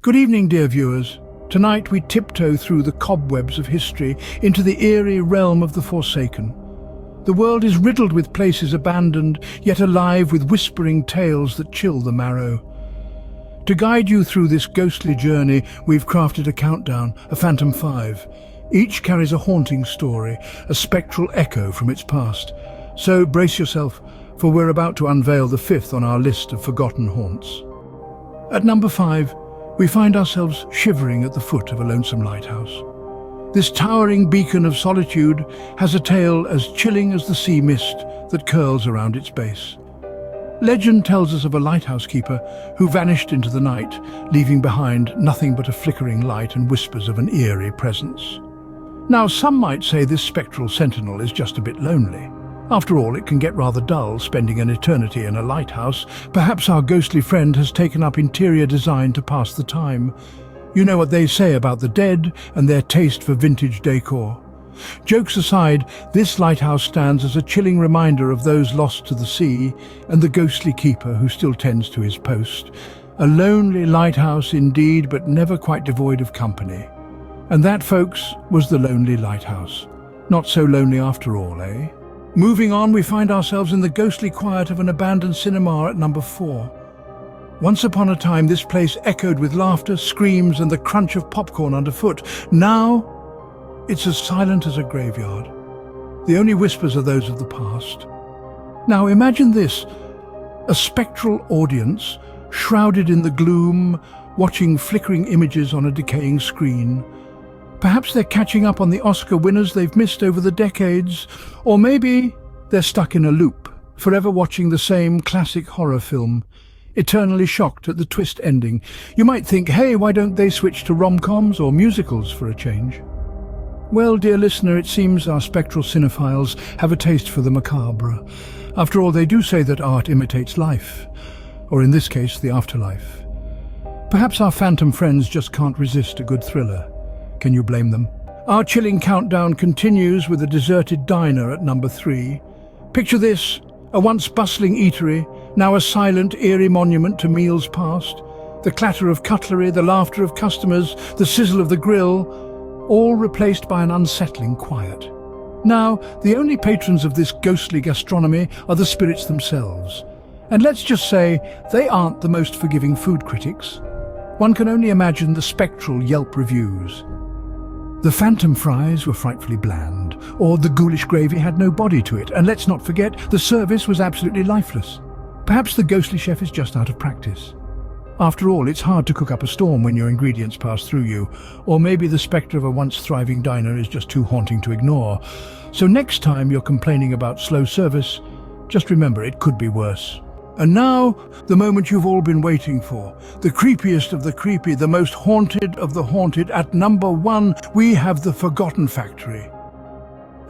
Good evening, dear viewers. Tonight we tiptoe through the cobwebs of history into the eerie realm of the Forsaken. The world is riddled with places abandoned, yet alive with whispering tales that chill the marrow. To guide you through this ghostly journey, we've crafted a countdown, a Phantom 5. Each carries a haunting story, a spectral echo from its past. So brace yourself, for we're about to unveil the fifth on our list of forgotten haunts. At number 5, we find ourselves shivering at the foot of a lonesome lighthouse. This towering beacon of solitude has a tale as chilling as the sea mist that curls around its base. Legend tells us of a lighthouse keeper who vanished into the night, leaving behind nothing but a flickering light and whispers of an eerie presence. Now, some might say this spectral sentinel is just a bit lonely. After all, it can get rather dull spending an eternity in a lighthouse. Perhaps our ghostly friend has taken up interior design to pass the time. You know what they say about the dead and their taste for vintage decor. Jokes aside, this lighthouse stands as a chilling reminder of those lost to the sea and the ghostly keeper who still tends to his post. A lonely lighthouse indeed, but never quite devoid of company. And that, folks, was the Lonely Lighthouse. Not so lonely after all, eh? Moving on, we find ourselves in the ghostly quiet of an abandoned cinema at number 4. Once upon a time, this place echoed with laughter, screams, and the crunch of popcorn underfoot. Now, it's as silent as a graveyard. The only whispers are those of the past. Now, imagine this: a spectral audience, shrouded in the gloom, watching flickering images on a decaying screen. Perhaps they're catching up on the Oscar winners they've missed over the decades, or maybe they're stuck in a loop, forever watching the same classic horror film, eternally shocked at the twist ending. You might think, hey, why don't they switch to rom-coms or musicals for a change? Well, dear listener, it seems our spectral cinephiles have a taste for the macabre. After all, they do say that art imitates life, or in this case, the afterlife. Perhaps our phantom friends just can't resist a good thriller. Can you blame them? Our chilling countdown continues with a deserted diner at number 3. Picture this: a once bustling eatery, now a silent, eerie monument to meals past. The clatter of cutlery, the laughter of customers, the sizzle of the grill, all replaced by an unsettling quiet. Now, the only patrons of this ghostly gastronomy are the spirits themselves. And let's just say, they aren't the most forgiving food critics. One can only imagine the spectral Yelp reviews. The phantom fries were frightfully bland, or the ghoulish gravy had no body to it, and let's not forget, the service was absolutely lifeless. Perhaps the ghostly chef is just out of practice. After all, it's hard to cook up a storm when your ingredients pass through you, or maybe the spectre of a once thriving diner is just too haunting to ignore. So next time you're complaining about slow service, just remember it could be worse. And now, the moment you've all been waiting for. The creepiest of the creepy, the most haunted of the haunted. At number 1, we have the Forgotten Factory.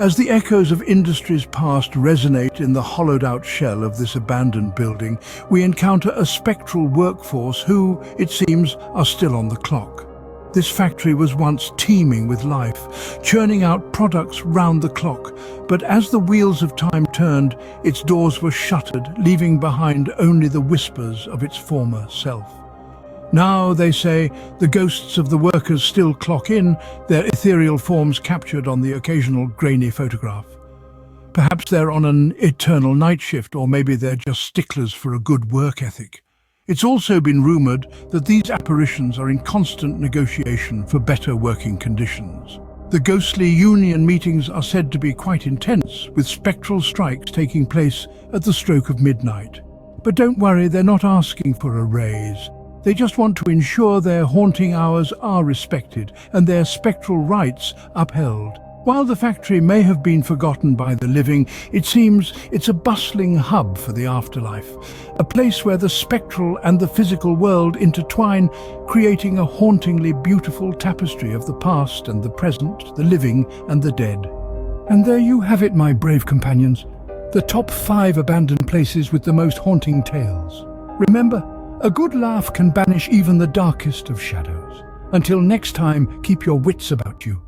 As the echoes of industries past resonate in the hollowed-out shell of this abandoned building, we encounter a spectral workforce who, it seems, are still on the clock. This factory was once teeming with life, churning out products round the clock, but as the wheels of time turned, its doors were shuttered, leaving behind only the whispers of its former self. Now, they say, the ghosts of the workers still clock in, their ethereal forms captured on the occasional grainy photograph. Perhaps they're on an eternal night shift, or maybe they're just sticklers for a good work ethic. It's also been rumoured that these apparitions are in constant negotiation for better working conditions. The ghostly union meetings are said to be quite intense, with spectral strikes taking place at the stroke of midnight. But don't worry, they're not asking for a raise. They just want to ensure their haunting hours are respected and their spectral rights upheld. While the factory may have been forgotten by the living, it seems it's a bustling hub for the afterlife, a place where the spectral and the physical world intertwine, creating a hauntingly beautiful tapestry of the past and the present, the living and the dead. And there you have it, my brave companions, the top 5 abandoned places with the most haunting tales. Remember, a good laugh can banish even the darkest of shadows. Until next time, keep your wits about you.